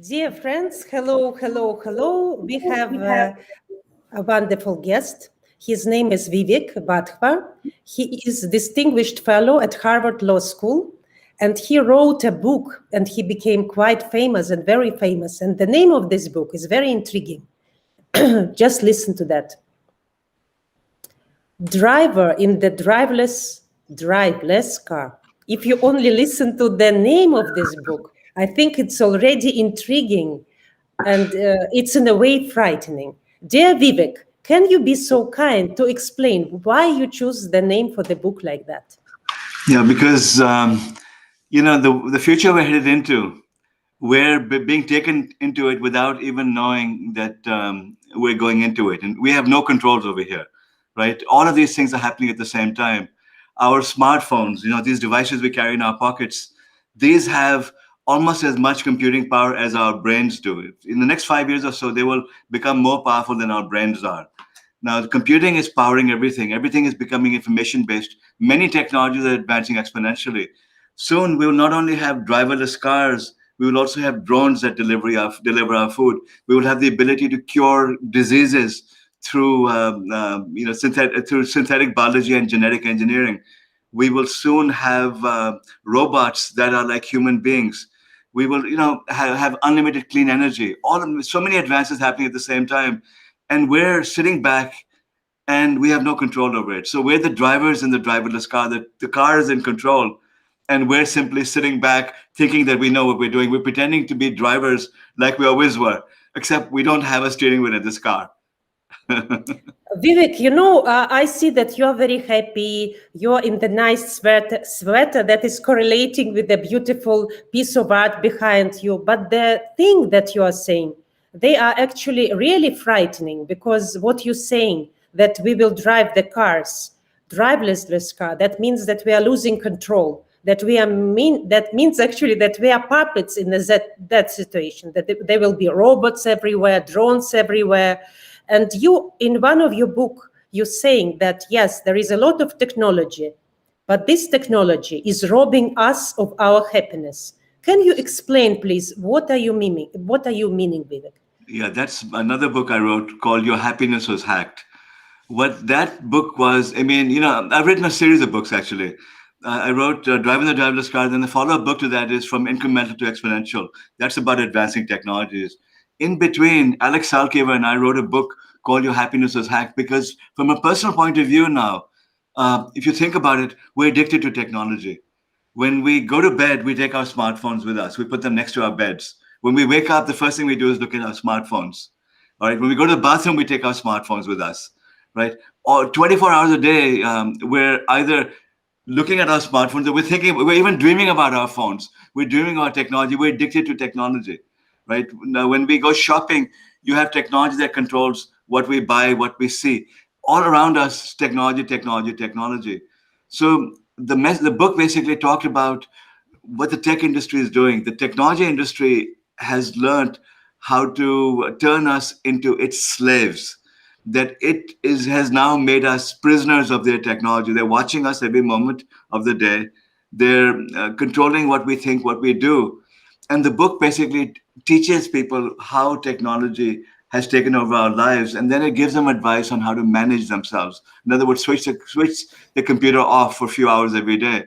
Dear friends, hello, hello, hello. We have a wonderful guest. His name is Vivek Wadhwa. He is distinguished fellow at Harvard Law School, and he wrote a book and he became quite famous and very famous. And the name of this book is very intriguing. Just listen to that. Driver in the driveless car. If you only listen to the name of this book, I think it's already intriguing and it's in a way frightening. Dear Vivek, can you be so kind to explain why you choose the name for the book like that? Yeah, because the future we're headed into, we're being taken into it without even knowing that we're going into it, and we have no controls over here, right? All of these things are happening at the same time. Our smartphones, these devices we carry in our pockets, these have almost as much computing power as our brains do. In the next 5 years or so, they will become more powerful than our brains are. Now, the computing is powering everything. Everything is becoming information-based. Many technologies are advancing exponentially. Soon, we will not only have driverless cars, we will also have drones that deliver our food. We will have the ability to cure diseases through, through synthetic biology and genetic engineering. We will soon have robots that are like human beings. We will, have unlimited clean energy. So many advances happening at the same time, and we're sitting back and we have no control over it. So we're the drivers in the driverless car. The car is in control, and we're simply sitting back thinking that we know what we're doing. We're pretending to be drivers like we always were, except we don't have a steering wheel in this car. Vivek, I see that you're very happy. You're in the nice sweater that is correlating with the beautiful piece of art behind you. But the thing that you are saying, they are actually really frightening, because what you're saying, that we will drive the cars, driveless car, that means that we are losing control. That means actually that we are puppets in that situation. That there will be robots everywhere, drones everywhere. And you, in one of your book, you're saying that, yes, there is a lot of technology, but this technology is robbing us of our happiness. Can you explain, please, what are you meaning? What are you meaning, Vivek? Yeah, that's another book I wrote called Your Happiness Was Hacked. What that book was, I've written a series of books actually. I wrote Driving the Driverless Car, then the follow-up book to that is From Incremental to Exponential. That's about advancing technologies. In between, Alex Salkiva and I wrote a book called Your Happiness Was Hacked, because from a personal point of view now, if you think about it, we're addicted to technology. When we go to bed, we take our smartphones with us. We put them next to our beds. When we wake up, the first thing we do is look at our smartphones. All right. When we go to the bathroom, we take our smartphones with us. Right. Or 24 hours a day, we're either looking at our smartphones, or we're even dreaming about our phones. We're dreaming about technology. We're addicted to technology. Right. Now, when we go shopping, you have technology that controls what we buy, what we see. All around us, technology, technology, technology. So the book basically talked about what the tech industry is doing. The technology industry has learned how to turn us into its slaves. That has now made us prisoners of their technology. They're watching us every moment of the day. They're controlling what we think, what we do. And the book basically teaches people how technology has taken over our lives, and then it gives them advice on how to manage themselves. In other words, switch the computer off for a few hours every day.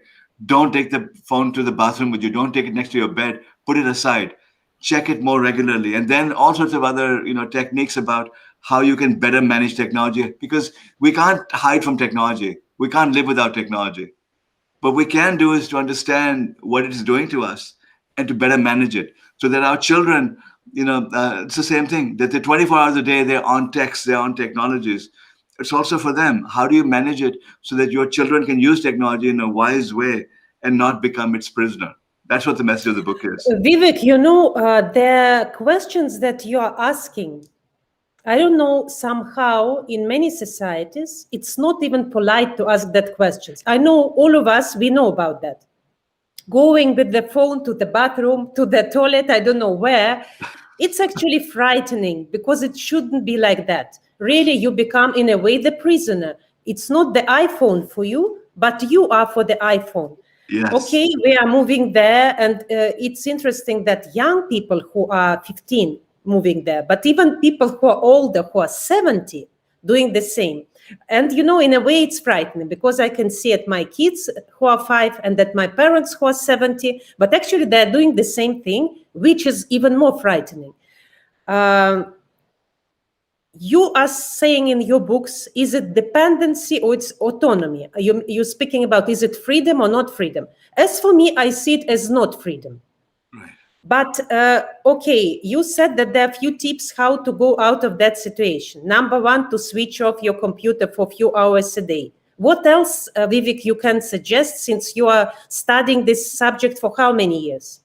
Don't take the phone to the bathroom with you. Don't take it next to your bed. Put it aside. Check it more regularly. And then all sorts of other techniques about how you can better manage technology, because we can't hide from technology. We can't live without technology. What we can do is to understand what it is doing to us and to better manage it, so that our children, it's the same thing, that they're 24 hours a day, they're on text, they're on technologies. It's also for them. How do you manage it so that your children can use technology in a wise way and not become its prisoner? That's what the message of the book is. Vivek, the questions that you are asking, I don't know, somehow in many societies, it's not even polite to ask that questions. I know all of us, we know about that. Going with the phone to the bathroom, to the toilet, I don't know where, it's actually frightening, because it shouldn't be like that. Really, you become, in a way, the prisoner. It's not the iPhone for you, but you are for the iPhone. Yes. Okay, we are moving there, and it's interesting that young people who are 15 moving there, but even people who are older, who are 70, doing the same. And in a way, it's frightening because I can see at my kids who are 5 and at my parents who are 70, but actually they're doing the same thing, which is even more frightening. Um, you are saying in your books, is it dependency or it's autonomy? You're speaking about, is it freedom or not freedom? As for me, I see it as not freedom. Right. But okay, you said that there are a few tips how to go out of that situation. Number one, to switch off your computer for a few hours a day. What else, Vivek, you can suggest, since you are studying this subject for how many years?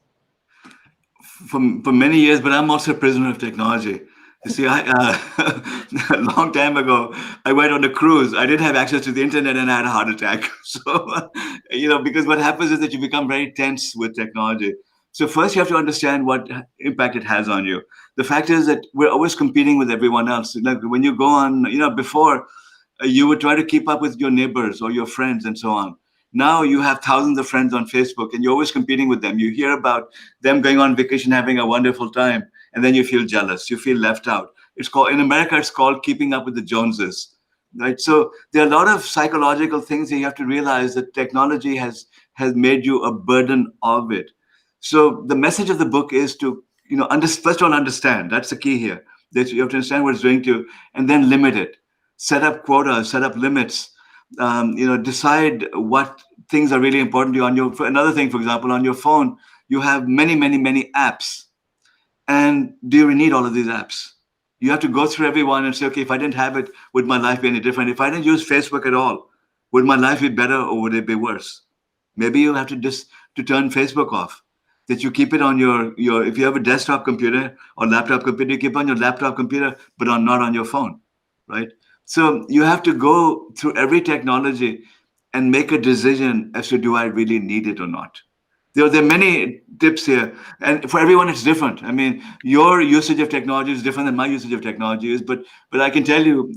For many years, but I'm also a prisoner of technology. You see, a long time ago, I went on a cruise. I didn't have access to the internet, and I had a heart attack. So, because what happens is that you become very tense with technology. So first, you have to understand what impact it has on you. The fact is that we're always competing with everyone else. Like when you go on, before you would try to keep up with your neighbors or your friends and so on. Now you have thousands of friends on Facebook and you're always competing with them. You hear about them going on vacation, having a wonderful time, and then you feel jealous. You feel left out. It's called, in America, it's called keeping up with the Joneses, right? So there are a lot of psychological things that you have to realize that technology has made you a burden of it. So the message of the book is to, first of all, understand. That's the key here. That you have to understand what it's doing to, and then limit it. Set up quotas, set up limits. Decide what things are really important to you. For another thing, for example, on your phone, you have many, many, many apps. And do you need all of these apps? You have to go through every one and say, okay, if I didn't have it, would my life be any different? If I didn't use Facebook at all, would my life be better or would it be worse? Maybe you have to just to turn Facebook off. That you keep it on your if you have a desktop computer or laptop computer, you keep it on your laptop computer, but not on your phone, right? So you have to go through every technology and make a decision as to do I really need it or not. There are many tips here, and for everyone it's different. I mean, your usage of technology is different than my usage of technology is, but I can tell you,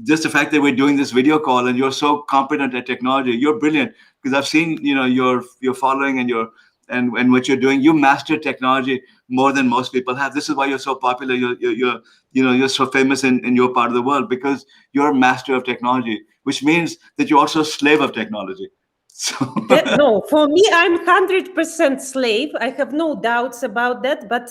just the fact that we're doing this video call and you're so competent at technology, you're brilliant because I've seen, your following and and what you're doing. You master technology more than most people have. This is why you're so popular. You're so famous in your part of the world because you're a master of technology, which means that you're also a slave of technology. So No, for me, I'm 100% slave. I have no doubts about that. But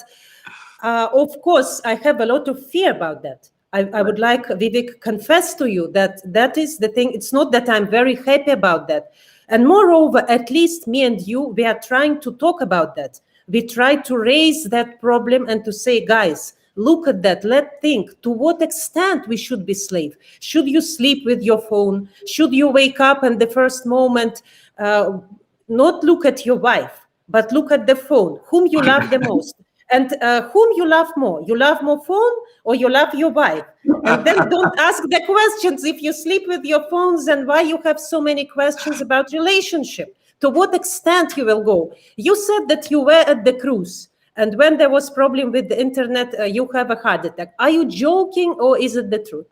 of course, I have a lot of fear about that. I would like Vivek confess to you that that is the thing. It's not that I'm very happy about that. And moreover, at least me and you, we are trying to talk about that. We try to raise that problem and to say, guys, look at that. Let's think to what extent we should be slave. Should you sleep with your phone? Should you wake up and the first moment not look at your wife, but look at the phone? Whom you love the most? And whom you love more? You love more phone or you love your wife? And then don't ask the questions. If you sleep with your phones, and why you have so many questions about relationship? To what extent you will go? You said that you were at the cruise. And when there was problem with the internet, you have a heart attack. Are you joking or is it the truth?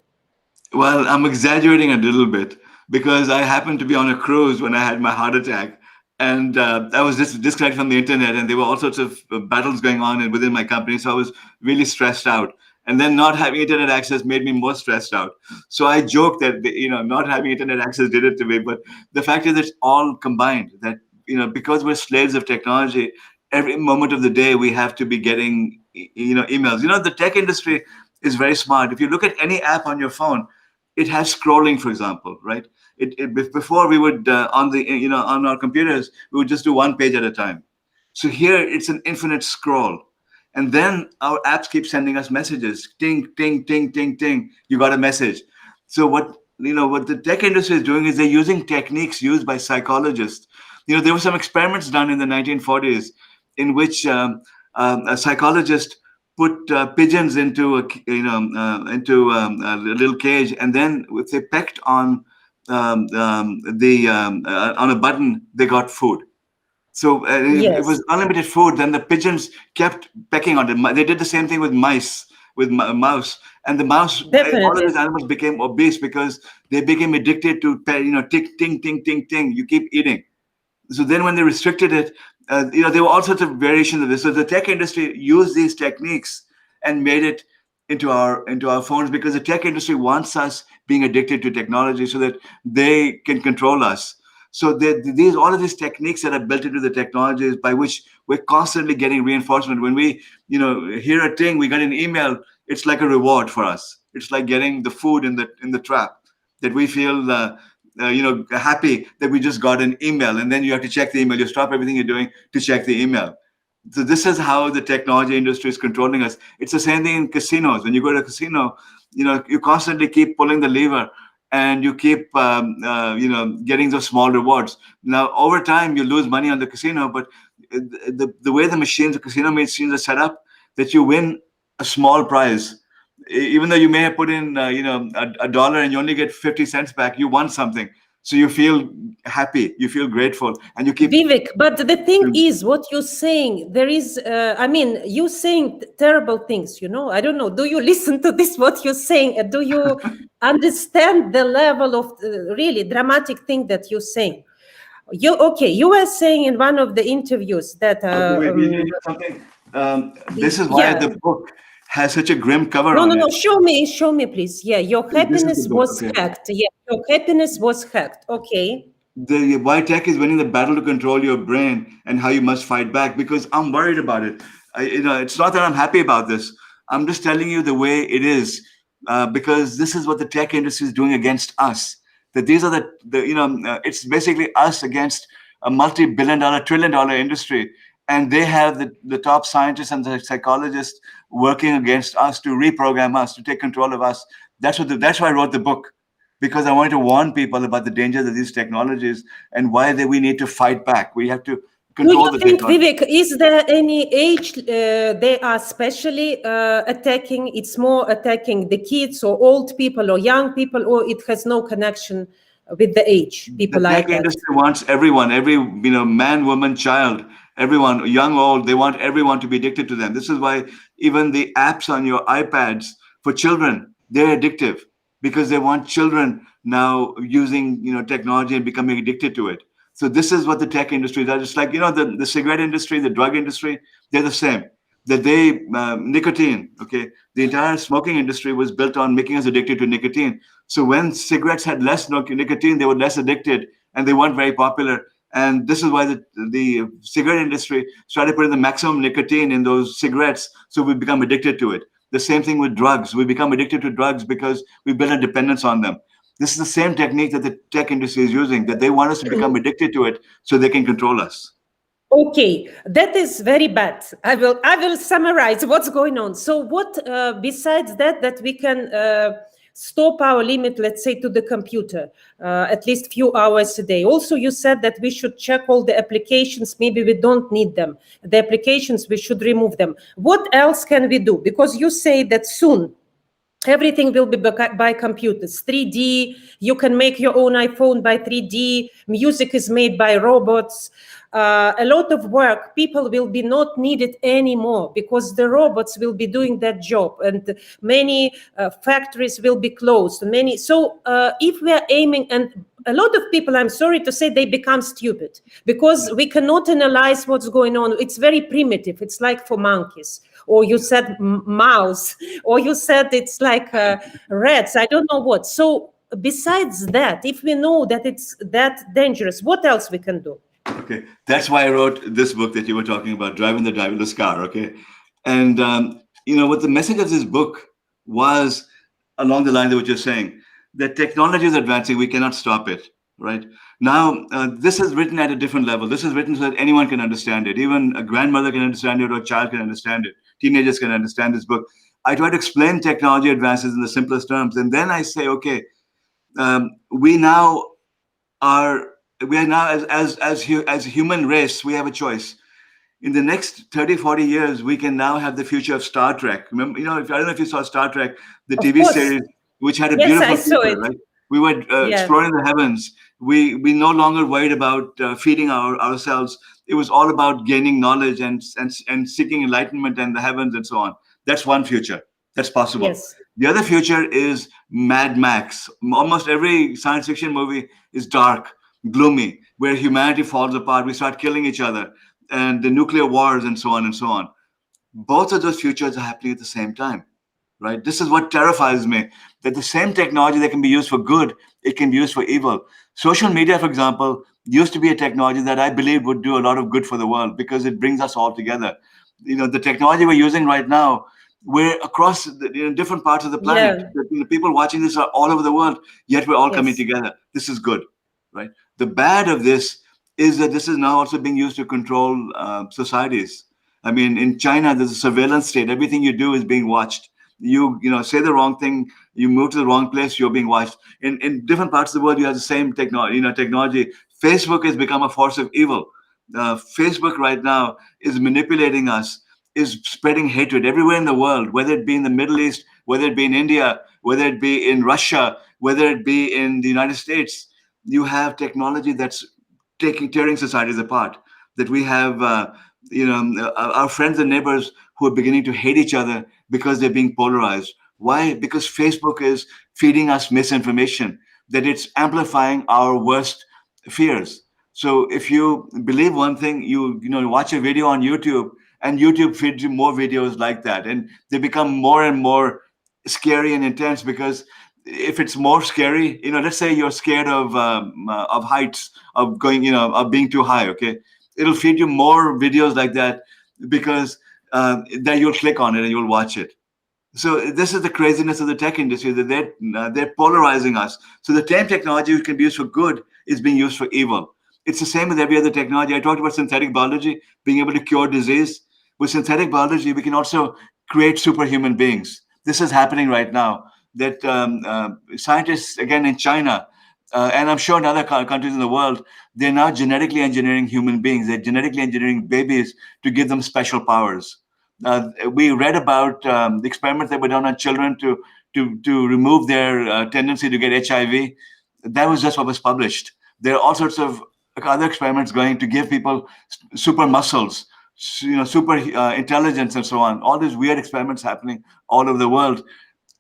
well, I'm exaggerating a little bit because I happened to be on a cruise when I had my heart attack, and I was just disconnected from the internet, and there were all sorts of battles going on within my company, so I was really stressed out. And then not having internet access made me more stressed out. So I joke that not having internet access did it to me, but the fact is it's all combined. That because we're slaves of technology, every moment of the day we have to be getting emails. The tech industry is very smart. If you look at any app on your phone, it has scrolling, for example, right? Before we would on the on our computers we would just do one page at a time. So here it's an infinite scroll, and then our apps keep sending us messages. Ting, ting, ting, ting, ting. You got a message. So what the tech industry is doing is they're using techniques used by psychologists. There were some experiments done in the 1940s in which a psychologist put pigeons into a little cage, and then if they pecked on on a button, they got food. So if it Yes, was unlimited food, then the pigeons kept pecking on it. They did the same thing with mice, with mouse, and the mouse. All of definitely. these animals became obese because they became addicted to tick, ting, ting, ting, ting. You keep eating. So then when they restricted it, there were all sorts of variations of this. So the tech industry used these techniques and made it into our phones, because the tech industry wants us being addicted to technology so that they can control us. So these all of these techniques that are built into the technologies by which we're constantly getting reinforcement. When we hear a thing, we get an email. It's like a reward for us. It's like getting the food in the trap, that we feel happy that we just got an email, and then you have to check the email. You stop everything you're doing to check the email. So this is how the technology industry is controlling us. It's the same thing in casinos. When you go to a casino, you constantly keep pulling the lever, and you keep getting those small rewards. Now over time you lose money on the casino, but the way the casino machines are set up, that you win a small prize. Even though you may have put in a dollar and you only get 50 cents back, you won something. So you feel happy, you feel grateful, and you keep. Vivek, but the thing is, what you're saying, there is, you saying terrible things, I don't know. Do you listen to this, what you're saying? Do you understand the level of really dramatic thing that you're saying? You were saying in one of the interviews that... Wait, you know something? This is why the book has such a grim cover on it. No, show me, please. Yeah, your happiness was hacked. Yeah, your happiness was hacked. Okay. Why tech is winning the battle to control your brain, and how you must fight back, because I'm worried about it. It's not that I'm happy about this. I'm just telling you the way it is, because this is what the tech industry is doing against us. That these are it's basically us against a multi-billion-dollar, trillion-dollar industry, and they have the top scientists and the psychologists working against us to reprogram us, to take control of us. That's why I wrote the book, because I wanted to warn people about the dangers of these technologies and why we need to fight back. We have to control the technology. Vivek, is there any age they are specially attacking? It's more attacking the kids or old people or young people, or it has no connection with the age? People like that. The tech industry wants everyone, every man, woman, child, everyone, young, old. They want everyone to be addicted to them. This is why even the apps on your iPads for children, they're addictive, because they want children now using technology and becoming addicted to it. So this is what the tech industry does. It's like the cigarette industry, the drug industry, they're the same. That nicotine, okay, the entire smoking industry was built on making us addicted to nicotine. So when cigarettes had less nicotine, they were less addicted, and they weren't very popular. And this is why the cigarette industry started putting the maximum nicotine in those cigarettes, so we become addicted to it. The same thing with drugs. We become addicted to drugs because we build a dependence on them. This is the same technique that the tech industry is using, that they want us to become addicted to it so they can control us. Okay, that is very bad. I will summarize what's going on. So what, besides that we can stop our limit, let's say, to the computer, at least few hours a day. Also, you said that we should check all the applications. Maybe we don't need them. The applications, we should remove them. What else can we do? Because you say that soon everything will be by computers, 3D. You can make your own iPhone by 3D. Music is made by robots. A lot of work, people will be not needed anymore, because the robots will be doing that job, and many factories will be closed. So if we are aiming, and a lot of people, I'm sorry to say, they become stupid, because we cannot analyze what's going on. It's very primitive. It's like for monkeys. Or you said mouse, or you said it's like rats, I don't know what. So besides that, if we know that it's that dangerous, what else we can do? Okay, that's why I wrote this book that you were talking about, Driving the Driverless Car, okay? And, what the message of this book was along the lines of what you're saying, that technology is advancing, we cannot stop it, right? Now, this is written at a different level. This is written so that anyone can understand it. Even a grandmother can understand it, or a child can understand it. Teenagers can understand this book. I try to explain technology advances in the simplest terms. And then I say, okay, we are now as human race, we have a choice. In the next 30, 40 years, we can now have the future of Star Trek. Remember, I don't know if you saw Star Trek, the TV series, which had a beautiful future, right? We were exploring the heavens. We no longer worried about feeding ourselves. It was all about gaining knowledge and seeking enlightenment and the heavens and so on. That's one future. That's possible. Yes. The other future is Mad Max. Almost every science fiction movie is dark. gloomy, where humanity falls apart, we start killing each other, and the nuclear wars and so on and so on. Both of those futures are happening at the same time, right? This is what terrifies me, that the same technology that can be used for good, it can be used for evil. Social media, for example, used to be a technology that I believe would do a lot of good for the world because it brings us all together. The technology we're using right now, we're across different parts of the planet. Yeah. The people watching this are all over the world, yet we're all coming Yes. together. This is good, right? The bad of this is that this is now also being used to control societies. I mean, in China, there's a surveillance state. Everything you do is being watched. You say the wrong thing, you move to the wrong place, you're being watched. In different parts of the world, you have the same technology. Facebook has become a force of evil. Facebook right now is manipulating us, is spreading hatred everywhere in the world, whether it be in the Middle East, whether it be in India, whether it be in Russia, whether it be in the United States. You have technology that's tearing societies apart. That we have, our friends and neighbors who are beginning to hate each other because they're being polarized. Why? Because Facebook is feeding us misinformation, that it's amplifying our worst fears. So if you believe one thing, watch a video on YouTube, and YouTube feeds you more videos like that, and they become more and more scary and intense. Because if it's more scary, let's say you're scared of heights, of going, of being too high. Okay, it'll feed you more videos like that, because then you'll click on it and you'll watch it. So this is the craziness of the tech industry, that they're polarizing us. So the same technology which can be used for good is being used for evil. It's the same with every other technology. I talked about synthetic biology being able to cure disease. With synthetic biology, we can also create superhuman beings. This is happening right now. That scientists, again in China, and I'm sure in other countries in the world, they're now genetically engineering human beings. They're genetically engineering babies to give them special powers. We read about the experiments that were done on children to remove their tendency to get HIV. That was just what was published. There are all sorts of other experiments going to give people super muscles, super intelligence, and so on. All these weird experiments happening all over the world.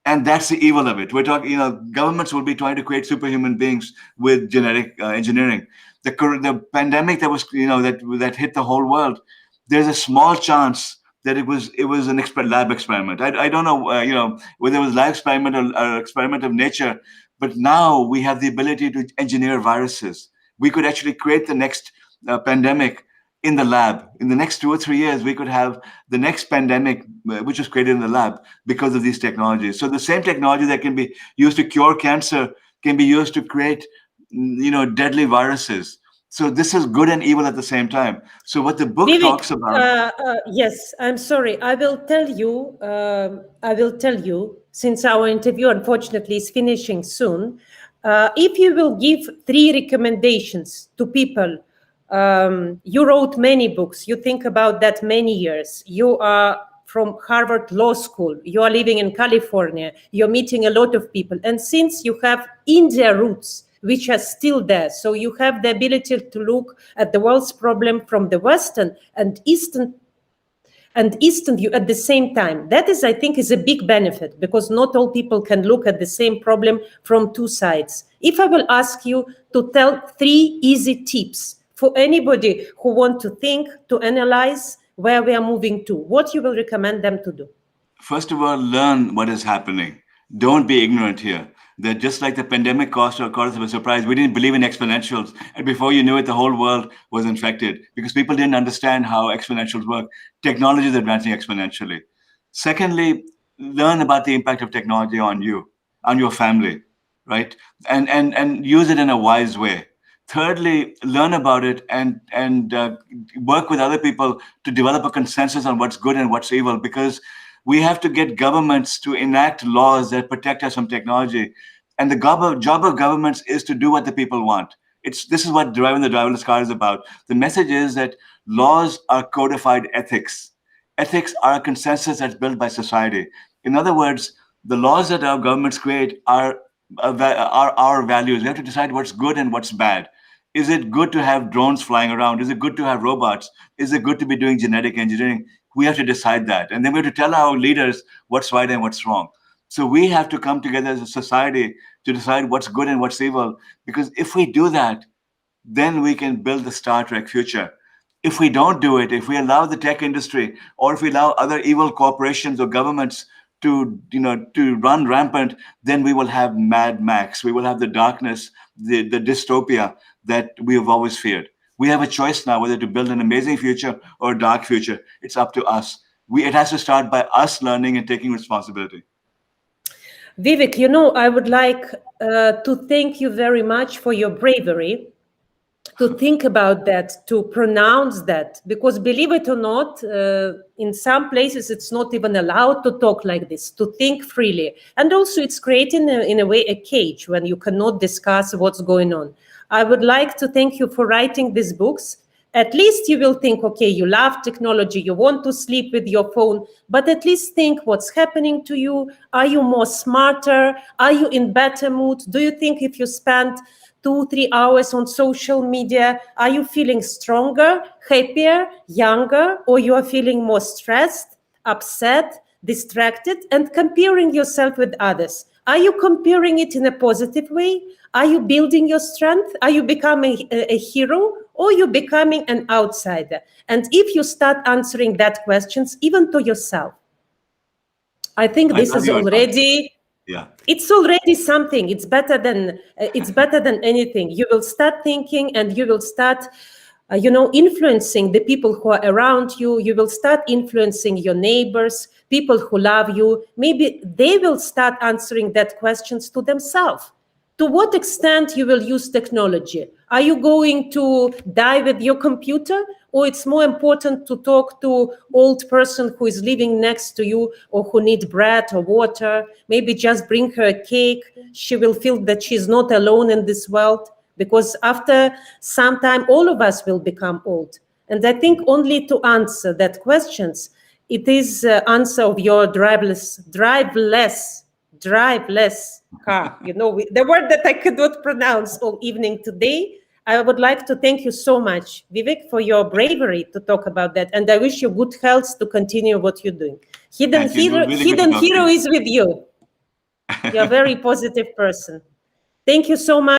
And that's the evil of it. We're talking, governments will be trying to create superhuman beings with genetic engineering. The pandemic that was, that hit the whole world, there's a small chance that it was an lab experiment. I don't know, whether it was lab experiment or experiment of nature, but now we have the ability to engineer viruses. We could actually create the next pandemic in the lab. In the next 2 or 3 years, we could have the next pandemic, which was created in the lab because of these technologies. So the same technology that can be used to cure cancer can be used to create, deadly viruses. So this is good and evil at the same time. So what the book Vivek, talks about. yes, I'm sorry. I will tell you. I will tell you, since our interview unfortunately is finishing soon. If you will give 3 recommendations to people, you wrote many books. You think about that many years. You are from Harvard Law School. You are living in California. You're meeting a lot of people, and since you have India roots, which are still there. So you have the ability to look at the world's problem from the Western and Eastern view at the same time. That is, I think, is a big benefit, because not all people can look at the same problem from 2 sides. If I will ask you to tell 3 easy tips for anybody who want to think, to analyze where we are moving to, what you will recommend them to do? First of all, learn what is happening. Don't be ignorant here. That just like the pandemic caught us of a surprise, we didn't believe in exponentials. And before you knew it, the whole world was infected because people didn't understand how exponentials work. Technology is advancing exponentially. Secondly, learn about the impact of technology on you, on your family, right? And use it in a wise way. Thirdly, learn about it and work with other people to develop a consensus on what's good and what's evil, because we have to get governments to enact laws that protect us from technology. And the job of governments is to do what the people want. This is what driving the driverless car is about. The message is that laws are codified ethics. Ethics are a consensus that's built by society. In other words, the laws that our governments create are our values. We have to decide what's good and what's bad. Is it good to have drones flying around? Is it good to have robots? Is it good to be doing genetic engineering? We have to decide that. And then we have to tell our leaders what's right and what's wrong. So we have to come together as a society to decide what's good and what's evil. Because if we do that, then we can build the Star Trek future. If we don't do it, if we allow the tech industry, or if we allow other evil corporations or governments to run rampant, then we will have Mad Max. We will have the darkness, the dystopia that we have always feared. We have a choice now whether to build an amazing future or a dark future. It's up to us. It has to start by us learning and taking responsibility. Vivek, I would like to thank you very much for your bravery to think about that, to pronounce that, because believe it or not, in some places it's not even allowed to talk like this, to think freely. And also it's creating, in a way, a cage when you cannot discuss what's going on. I would like to thank you for writing these books. At least you will think, okay, you love technology, you want to sleep with your phone, but at least think what's happening to you. Are you more smarter? Are you in better mood? Do you think if you spend 2-3 hours on social media, are you feeling stronger, happier, younger, or you are feeling more stressed, upset, distracted, and comparing yourself with others? Are you comparing it in a positive way? Are you building your strength? Are you becoming a hero, or you becoming an outsider? And if you start answering that questions, even to yourself, I think this is already... Yeah, it's already something. It's better than anything. You will start thinking, and you will start influencing the people who are around you. You will start influencing your neighbors, people who love you. Maybe they will start answering that questions to themselves. To what extent you will use technology? Are you going to die with your computer, or it's more important to talk to old person who is living next to you, or who needs bread or water? Maybe just bring her a cake. She will feel that she's not alone in this world, because after some time, all of us will become old. And I think only to answer that questions, it is answer of your driveless car, the word that I could not pronounce all evening today. I would like to thank you so much, Vivek, for your bravery to talk about that. And I wish you good health to continue what you're doing. Hidden Hero is with you. You're a very positive person. Thank you so much.